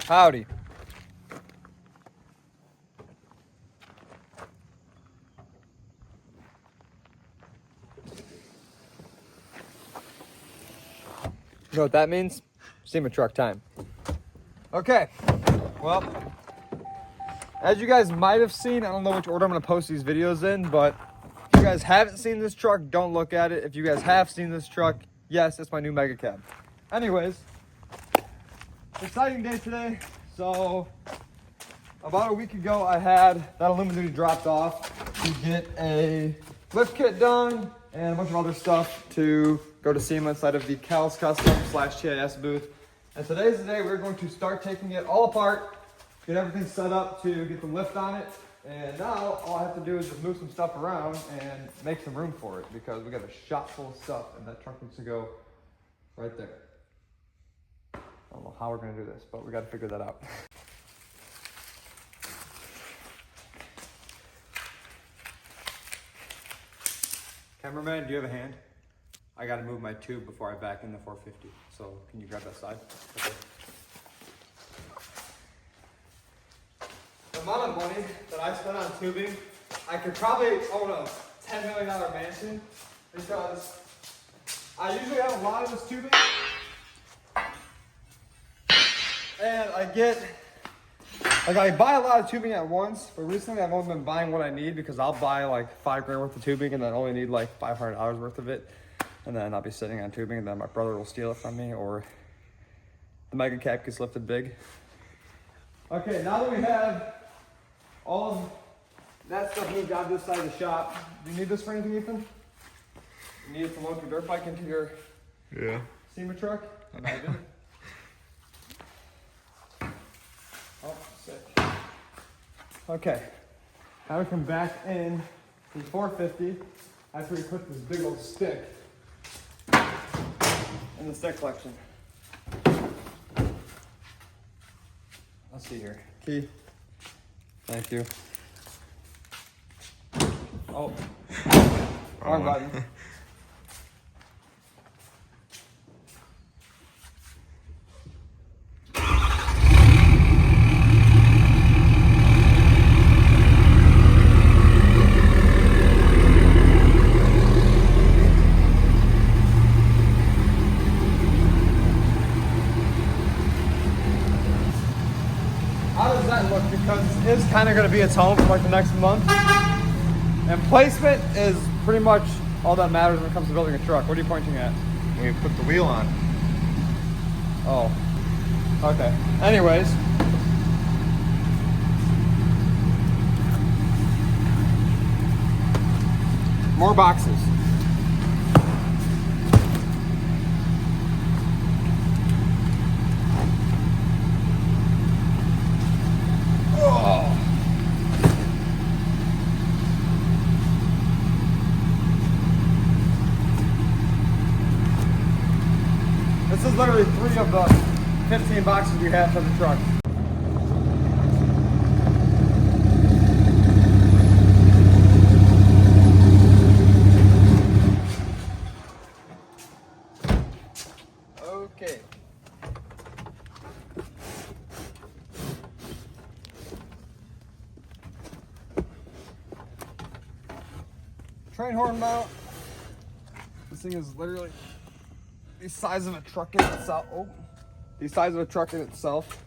Howdy. You know what that means? SEMA truck time. Okay, well, as you guys might have seen, I don't know which order I'm gonna post these videos in, but if you guys haven't seen this truck, don't look at it. If you guys have seen this truck, yes, it's my new mega cab. Anyways, exciting day today. So about a week ago, I had that aluminum duty dropped off to get a lift kit done and a bunch of other stuff to go to SEMA inside of the Cal's Custom / TIS booth. And today's the day we're going to start taking it all apart, get everything set up to get the lift on it. And now all I have to do is just move some stuff around and make some room for it because we got a shop full of stuff and that truck needs to go right there. I don't know how we're gonna do this, but we gotta figure that out. Cameraman, do you have a hand? I gotta move my tube before I back in the 450. So can you grab that side? Okay. The amount of money that I spent on tubing, I could probably own a $10 million mansion because I usually have a lot of this tubing. And I buy a lot of tubing at once, but recently I've only been buying what I need because I'll buy like $5 grand worth of tubing and then only need like $500 worth of it. And then I'll be sitting on tubing and then my brother will steal it from me or the mega cap gets lifted big. Okay, now that we have all of that stuff moved out this side of the shop, do you need this for anything, Ethan? You need it to load your dirt bike into your SEMA truck? Imagine. Oh, sick. Okay, now we come back in the 450 after we put this big old stick in the stick collection. Let's see here. Key. Thank you. Oh, wrong button. Because it's kind of going to be its home for like the next month. And placement is pretty much all that matters when it comes to building a truck. What are you pointing at? We put the wheel on. Oh, okay. Anyways. More boxes. This is literally 3 of the 15 boxes we have for the truck. Okay. Train horn mount. This thing is literally the size of a truck in itself. Oh, the size of a truck in itself.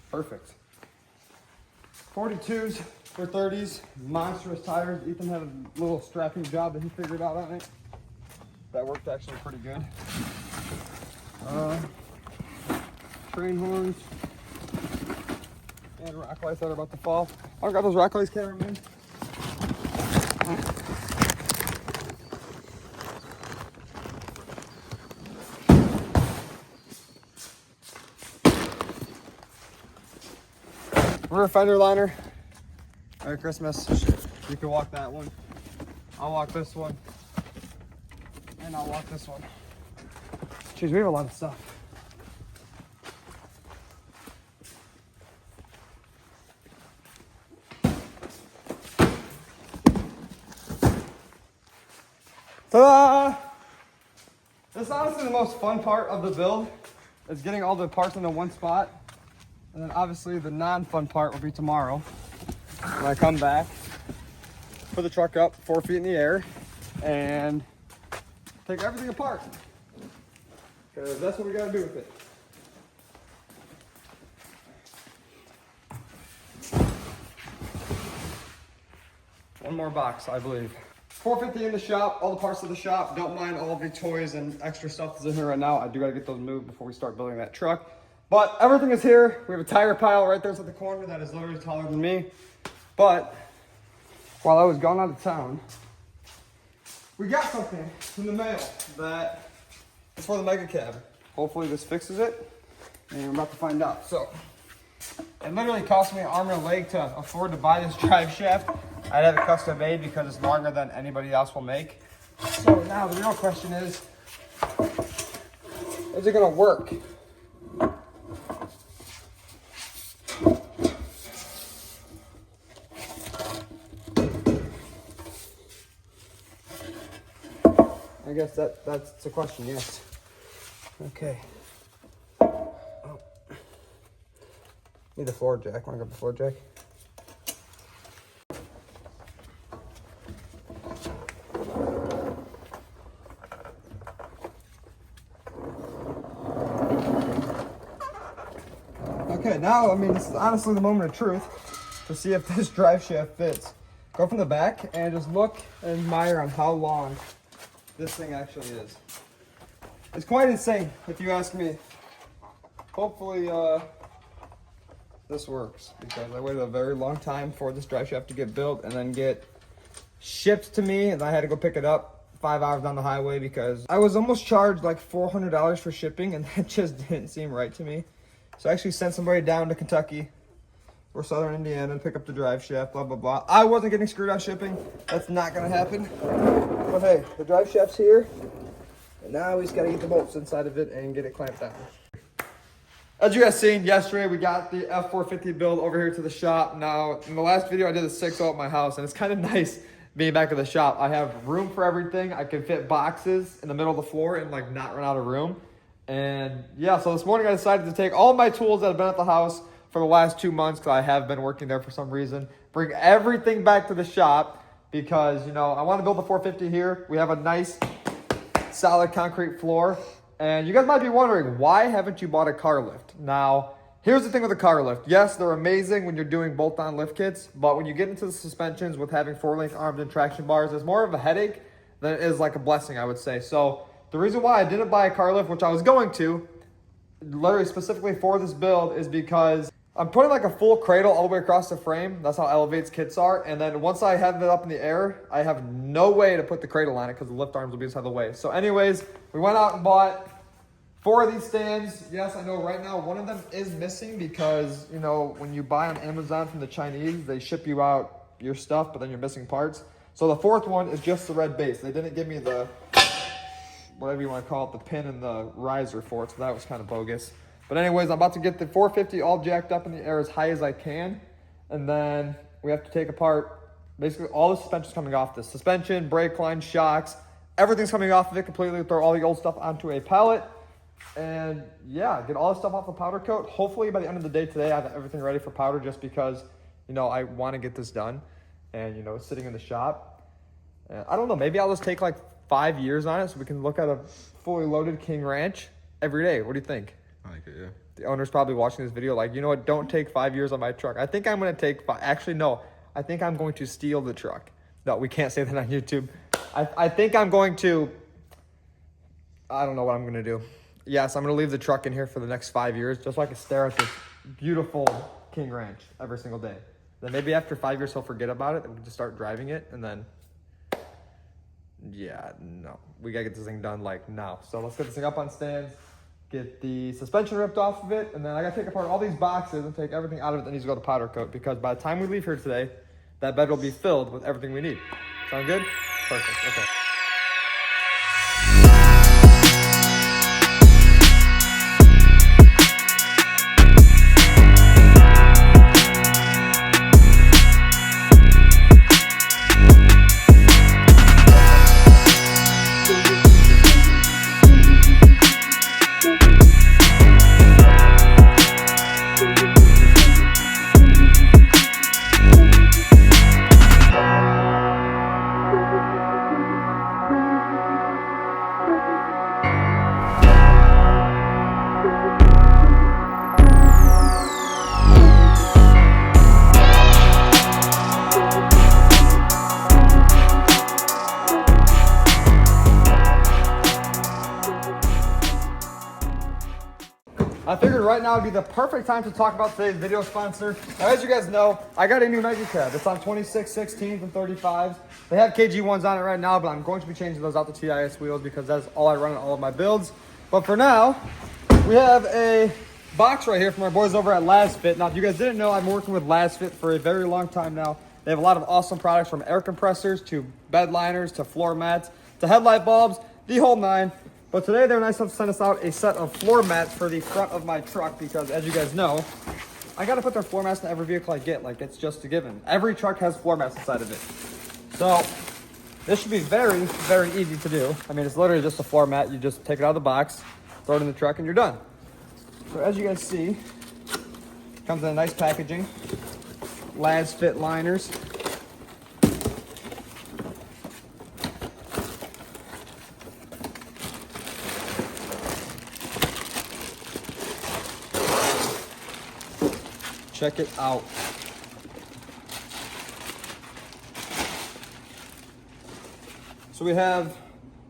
Perfect. 42s for 30s, monstrous tires. Ethan had a little strapping job that he figured out on it. That worked actually pretty good. Train horns. And rock lights that are about to fall. Oh, I got those rock lights, cameraman. Rear fender liner. Merry Christmas. You can walk that one. I'll walk this one. And I'll walk this one. Jeez, we have a lot of stuff. Ta-da! This is honestly the most fun part of the build, is getting all the parts into one spot. And then obviously the non-fun part will be tomorrow when I come back, put the truck up 4 feet in the air, and take everything apart. Because that's what we gotta do with it. One more box, I believe. 450 in the shop, all the parts of the shop. Don't mind all the toys and extra stuff that's in here right now. I do gotta get those moved before we start building that truck. But everything is here. We have a tire pile right there at the corner that is literally taller than me. But while I was gone out of town, we got something in the mail that is for the Mega Cab. Hopefully this fixes it, and we're about to find out. So, it literally cost me an arm and a leg to afford to buy this drive shaft. I'd have it custom made because it's longer than anybody else will make. So now the real question is it gonna work? I guess that's the question, yes. Okay. Oh. Need the floor jack. Wanna grab the floor jack? Okay, now, I mean, this is honestly the moment of truth to see if this drive shaft fits. Go from the back and just look and admire on how long this thing actually is. It's quite insane, if you ask me. Hopefully, this works, because I waited a very long time for this drive shaft to get built and then get shipped to me, and I had to go pick it up 5 hours down the highway because I was almost charged like $400 for shipping, and that just didn't seem right to me. So I actually sent somebody down to Kentucky or Southern Indiana to pick up the drive shaft, blah, blah, blah. I wasn't getting screwed on shipping. That's not gonna happen. But hey, the drive shaft's here. And now we just gotta get the bolts inside of it and get it clamped down. As you guys seen yesterday, we got the F450 build over here to the shop. Now, in the last video, I did a 6.0 at my house, and it's kind of nice being back at the shop. I have room for everything. I can fit boxes in the middle of the floor and like not run out of room. And yeah, so this morning I decided to take all my tools that have been at the house for the last 2 months, because I have been working there for some reason, bring everything back to the shop because, you know, I want to build the 450 here. We have a nice solid concrete floor. And you guys might be wondering, why haven't you bought a car lift? Now, here's the thing with a car lift. Yes, they're amazing when you're doing bolt-on lift kits, but when you get into the suspensions with having 4-link arms and traction bars, it's more of a headache than it is like a blessing, I would say. So the reason why I didn't buy a car lift, which I was going to, literally specifically for this build, is because I'm putting like a full cradle all the way across the frame. That's how Elevate's kits are. And then once I have it up in the air, I have no way to put the cradle on it because the lift arms will be inside the way. So anyways, we went out and bought 4 of these stands. Yes, I know right now one of them is missing because, you know, when you buy on Amazon from the Chinese, they ship you out your stuff, but then you're missing parts. So the 4th one is just the red base. They didn't give me the, whatever you want to call it, the pin and the riser for it, so that was kind of bogus. But anyways, I'm about to get the 450 all jacked up in the air as high as I can, and then we have to take apart basically all the suspension's coming off this. Suspension, brake line, shocks, everything's coming off of it completely. Throw all the old stuff onto a pallet, and yeah, get all the stuff off the powder coat. Hopefully by the end of the day today, I have everything ready for powder, just because, you know, I want to get this done, and, you know, it's sitting in the shop. And I don't know, maybe I'll just take like 5 years on it so we can look at a fully loaded King Ranch every day. What do you think? I like it, yeah. The owner's probably watching this video like, you know what, don't take 5 years on my truck. I think I'm going to take 5. Actually, no. I think I'm going to steal the truck. No, we can't say that on YouTube. I think I'm going to, I don't know what I'm going to do. Yes, I'm going to leave the truck in here for the next 5 years just so I can stare at this beautiful King Ranch every single day. Then maybe after 5 years he'll forget about it and we can just start driving it, and then yeah, no, we gotta get this thing done like now. So let's get this thing up on stands, get the suspension ripped off of it, and then I gotta take apart all these boxes and take everything out of it that needs to go to powder coat, because by the time we leave here today, that bed will be filled with everything we need. Sound good? Perfect, okay. I figured right now would be the perfect time to talk about today's video sponsor. Now, as you guys know, I got a new Mega Cab. It's on 26, 16s, and 35s. They have KG ones on it right now, but I'm going to be changing those out to TIS wheels because that's all I run in all of my builds. But for now, we have a box right here from our boys over at Lasfit. Now, if you guys didn't know, I've been working with Lasfit for a very long time now. They have a lot of awesome products from air compressors to bed liners to floor mats to headlight bulbs, the whole nine. But today they're nice enough to send us out a set of floor mats for the front of my truck because, as you guys know, I got to put their floor mats in every vehicle I get. Like, it's just a given. Every truck has floor mats inside of it. So this should be very, very easy to do. I mean, it's literally just a floor mat. You just take it out of the box, throw it in the truck, and you're done. So as you guys see, it comes in a nice packaging. Lasfit liners. Check it out. So we have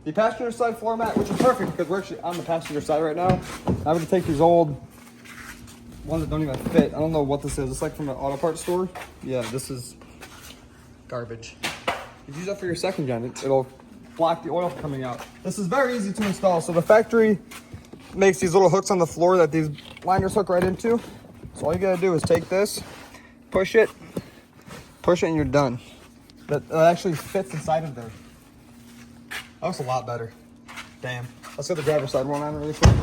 the passenger side floor mat, which is perfect because we're actually on the passenger side right now. I'm going to take these old ones that don't even fit. I don't know what this is. It's like from an auto parts store. Yeah, this is garbage. You use that for your second gen. It'll block the oil from coming out. This is very easy to install. So the factory makes these little hooks on the floor that these liners hook right into. So all you gotta do is take this, push it, and you're done. That actually fits inside of there. That looks a lot better. Damn. Let's get the driver's side one on really quick.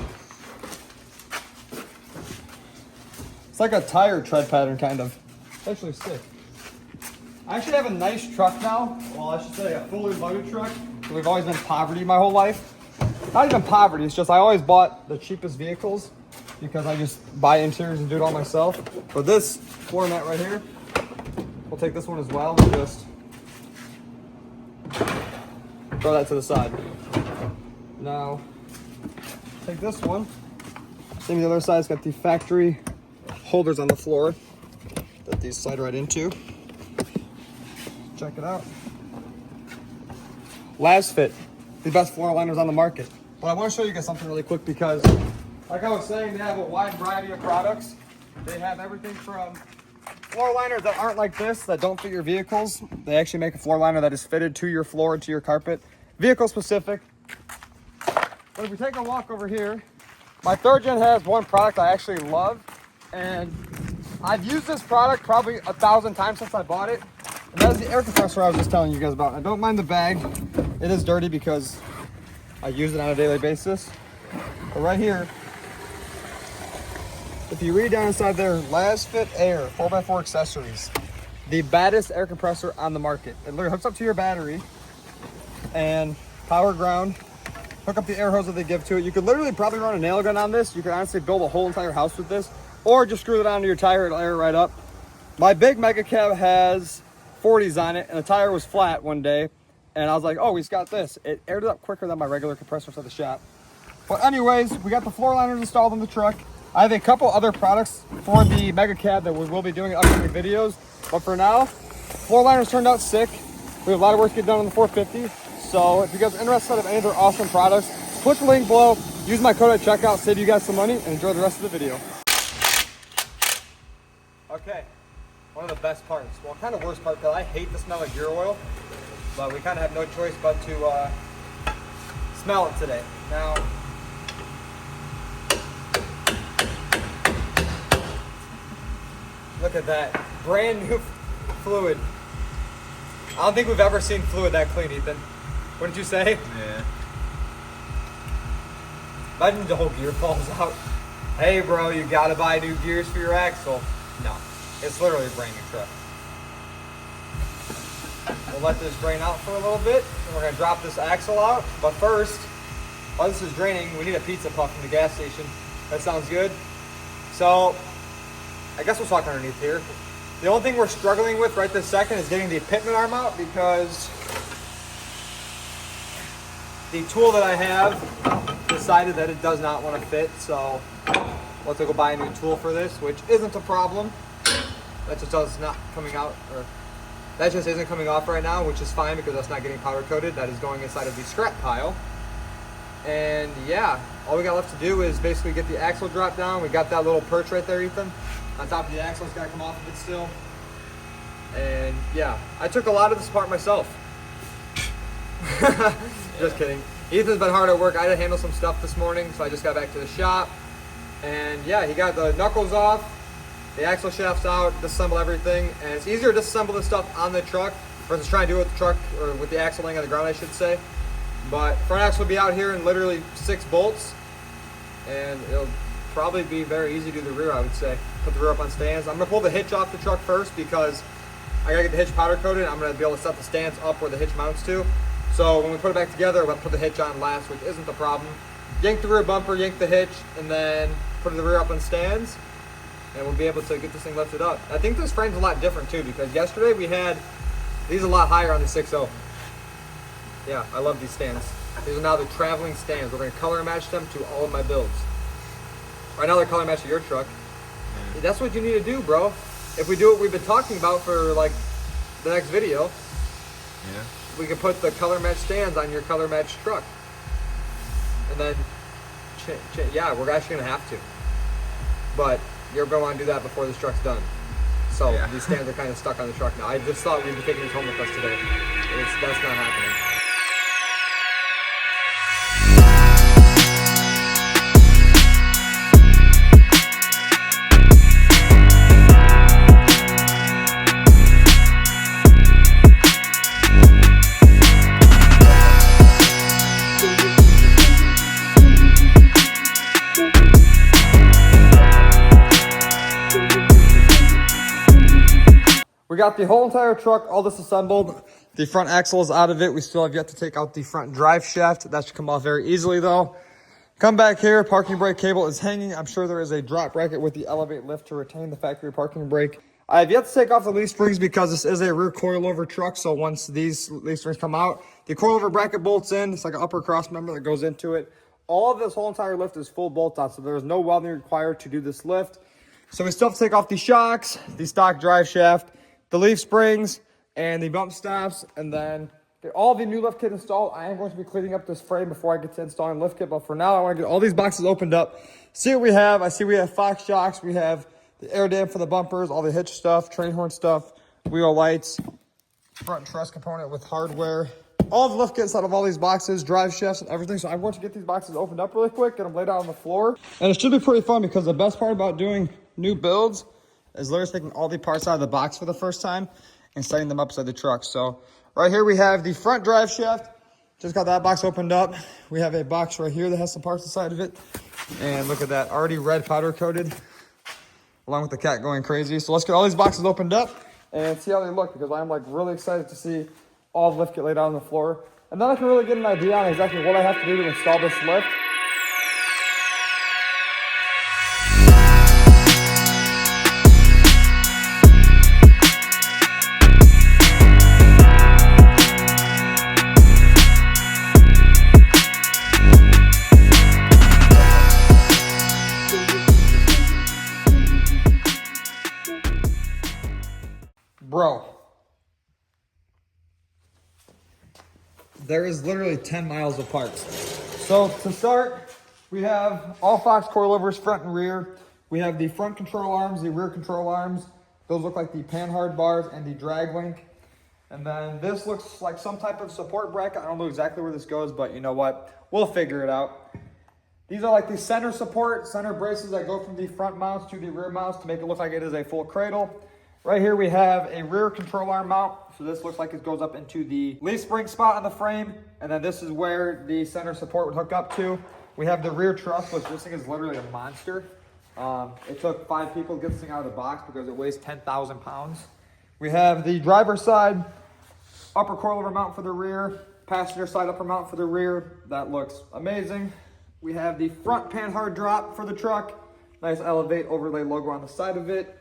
It's like a tire tread pattern, kind of. It's actually sick. I actually have a nice truck now. Well, I should say a fully loaded truck. We've always been poverty my whole life. Not even poverty, it's just I always bought the cheapest vehicles because I just buy interiors and do it all myself. But this floor mat right here, we'll take this one as well and just throw that to the side. Now, take this one. Same the other side, it's got the factory holders on the floor that these slide right into. Check it out. Lasfit, the best floor liners on the market. But I want to show you guys something really quick because, like I was saying, they have a wide variety of products. They have everything from floor liners that aren't like this, that don't fit your vehicles. They actually make a floor liner that is fitted to your floor, to your carpet, vehicle specific. But if we take a walk over here, my third gen has one product I actually love, and I've used this product probably 1,000 times since I bought it. And that is the air compressor I was just telling you guys about. I don't mind the bag. It is dirty because I use it on a daily basis. But right here, if you read down inside there, Lasfit Air 4x4 accessories, the baddest air compressor on the market. It literally hooks up to your battery and power ground. Hook up the air hose that they give to it. You could literally probably run a nail gun on this. You could honestly build a whole entire house with this, or just screw it onto your tire, it'll air right up. My big Mega Cab has 40s on it, and the tire was flat one day, and I was like, oh, he's got this. It aired it up quicker than my regular compressors at the shop. But anyways, we got the floor liners installed in the truck. I have a couple other products for the Mega Cab that we will be doing in upcoming videos. But for now, floor liners turned out sick. We have a lot of work to get done on the 450. So if you guys are interested in any of their awesome products, click the link below, use my code at checkout, save you guys some money, and enjoy the rest of the video. Okay, one of the best parts, well, kind of worst part, because I hate the smell of gear oil, but we kind of have no choice but to smell it today. Now, look at that, brand new fluid. I don't think we've ever seen fluid that clean, Ethan. What did you say? Yeah. Imagine the whole gear falls out. Hey bro, you gotta buy new gears for your axle. No, it's literally a brand new truck. We'll let this drain out for a little bit, and we're gonna drop this axle out. But first, while this is draining, we need a pizza puff from the gas station. That sounds good. So, I guess we'll talk underneath here. The only thing we're struggling with right this second is getting the pitman arm out because the tool that I have decided that it does not want to fit, so we'll have to go buy a new tool for this, which isn't a problem. That just not coming out, or that just isn't coming off right now, which is fine because that's not getting powder coated. That is going inside of the scrap pile. And yeah, all we got left to do is basically get the axle drop down. We got that little perch right there, Ethan. On top of the axle, it's got to come off of it still. And yeah, I took a lot of this apart myself. Just kidding. Ethan's been hard at work. I had to handle some stuff this morning, so I just got back to the shop. And yeah, he got the knuckles off, the axle shafts out, disassemble everything. And it's easier to disassemble this stuff on the truck versus trying to do it with the truck, or with the axle laying on the ground, I should say. But front axle will be out here in literally 6 bolts. And it'll probably be very easy to do the rear, I would say. Put the rear up on stands. I'm gonna pull the hitch off the truck first because I gotta get the hitch powder coated. I'm gonna be able to set the stands up where the hitch mounts to. So when we put it back together, we'll put the hitch on last, which isn't the problem. Yank the rear bumper, yank the hitch, and then put the rear up on stands, and we'll be able to get this thing lifted up. I think this frame's a lot different too, because yesterday we had these a lot higher on the 6.0. Yeah, I love these stands. These are now the traveling stands. We're gonna color match them to all of my builds. Right now they're color matching your truck. That's what you need to do, bro. If we do what we've been talking about for like the next video, yeah, we can put the color match stands on your color match truck. And then, yeah, we're actually gonna have to. But you're gonna wanna do that before this truck's done. So yeah, these stands are kind of stuck on the truck now. I just thought we'd be taking these home with us today. That's not happening. We got the whole entire truck all disassembled. The front axle is out of it. We still have yet to take out the front drive shaft. That should come off very easily though. Come back here, parking brake cable is hanging. I'm sure there is a drop bracket with the elevate lift to retain the factory parking brake. I have yet to take off the leaf springs because this is a rear coilover truck. So once these leaf springs come out, the coilover bracket bolts in. It's like an upper cross member that goes into it. All of this whole entire lift is full bolt on, so there is no welding required to do this lift. So we still have to take off the shocks, the stock drive shaft, the leaf springs, and the bump stops, and then all the new lift kit installed. I am going to be cleaning up this frame before I get to installing lift kit, but for now I want to get all these boxes opened up, see what we have. I see we have Fox shocks, we have the air dam for the bumpers, all the hitch stuff, train horn stuff, wheel lights, front truss component with hardware, all the lift kits out of all these boxes, drive shafts and everything. So I'm going to get these boxes opened up really quick, get them laid out on the floor, and it should be pretty fun because the best part about doing new builds is literally taking all the parts out of the box for the first time and setting them up inside the truck. So right here we have the front drive shaft. Just got that box opened up. We have a box right here that has some parts inside of it. And look at that, already red powder coated, along with the cat going crazy. So let's get all these boxes opened up and see how they look, because I'm like really excited to see all the lift kit laid out on the floor. And then I can really get an idea on exactly what I have to do to install this lift. Bro, there is literally 10 miles of parts. So to start, we have all Fox coilovers front and rear. We have the front control arms, the rear control arms. Those look like the panhard bars and the drag link. And then this looks like some type of support bracket. I don't know exactly where this goes, but you know what? We'll figure it out. These are like the center support, center braces that go from the front mounts to the rear mounts to make it look like it is a full cradle. Right here we have a rear control arm mount. So this looks like it goes up into the leaf spring spot on the frame. And then this is where the center support would hook up to. We have the rear truss, which this thing is literally a monster. It took 5 people to get this thing out of the box because it weighs 10,000 pounds. We have the driver's side upper coilover mount for the rear, passenger side upper mount for the rear. That looks amazing. We have the front panhard drop for the truck. Nice elevate overlay logo on the side of it.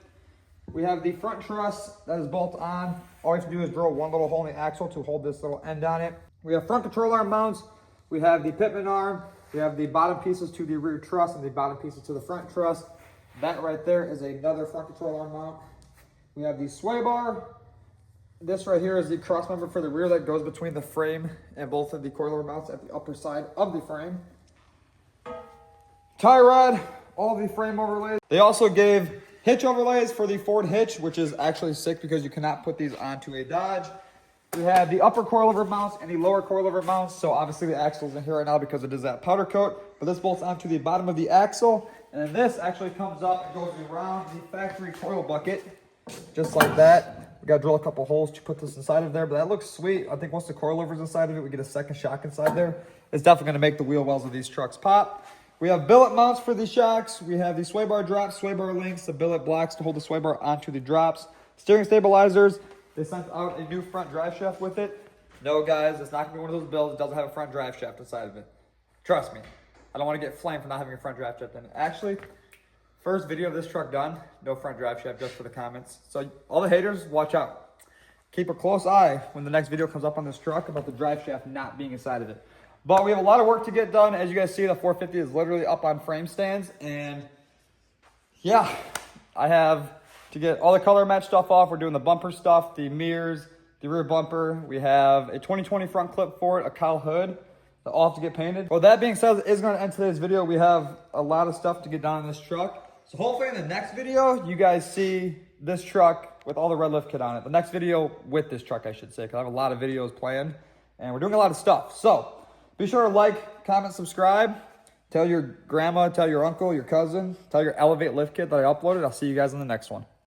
We have the front truss that is bolt on. All you have to do is drill one little hole in the axle to hold this little end on it. We have front control arm mounts. We have the pitman arm. We have the bottom pieces to the rear truss and the bottom pieces to the front truss. That right there is another front control arm mount. We have the sway bar. This right here is the cross member for the rear that goes between the frame and both of the coilover mounts at the upper side of the frame. tie rod, all the frame overlays. They also gave hitch overlays for the Ford hitch, which is actually sick because you cannot put these onto a Dodge. We have the upper coilover mounts and the lower coilover mounts. So obviously the axle's in here right now because it is that powder coat, but this bolts onto the bottom of the axle. And then this actually comes up and goes around the factory coil bucket, just like that. We got to drill a couple holes to put this inside of there, but that looks sweet. I think once the coilover's inside of it, we get a second shock inside there. It's definitely going to make the wheel wells of these trucks pop. We have billet mounts for the shocks. We have the sway bar drops, sway bar links, the billet blocks to hold the sway bar onto the drops. Steering stabilizers. They sent out a new front drive shaft with it. No, guys, it's not going to be one of those builds. It doesn't have a front drive shaft inside of it. Trust me. I don't want to get flamed for not having a front drive shaft in it. Actually, first video of this truck done, no front drive shaft, just for the comments. So all the haters, watch out. Keep a close eye when the next video comes up on this truck about the drive shaft not being inside of it. But we have a lot of work to get done. As you guys see, the 450 is literally up on frame stands. And yeah, I have to get all the color match stuff off. We're doing the bumper stuff, the mirrors, the rear bumper. We have a 2020 front clip for it, a cowl hood that all have to get painted. Well, that being said, is going to end today's video. We have a lot of stuff to get done on this truck. So hopefully in the next video, you guys see this truck with all the red lift kit on it. The next video with this truck, I should say, because I have a lot of videos planned and we're doing a lot of stuff. So be sure to like, comment, subscribe. Tell your grandma, tell your uncle, your cousin, tell your Elevate lift kit that I uploaded. I'll see you guys in the next one.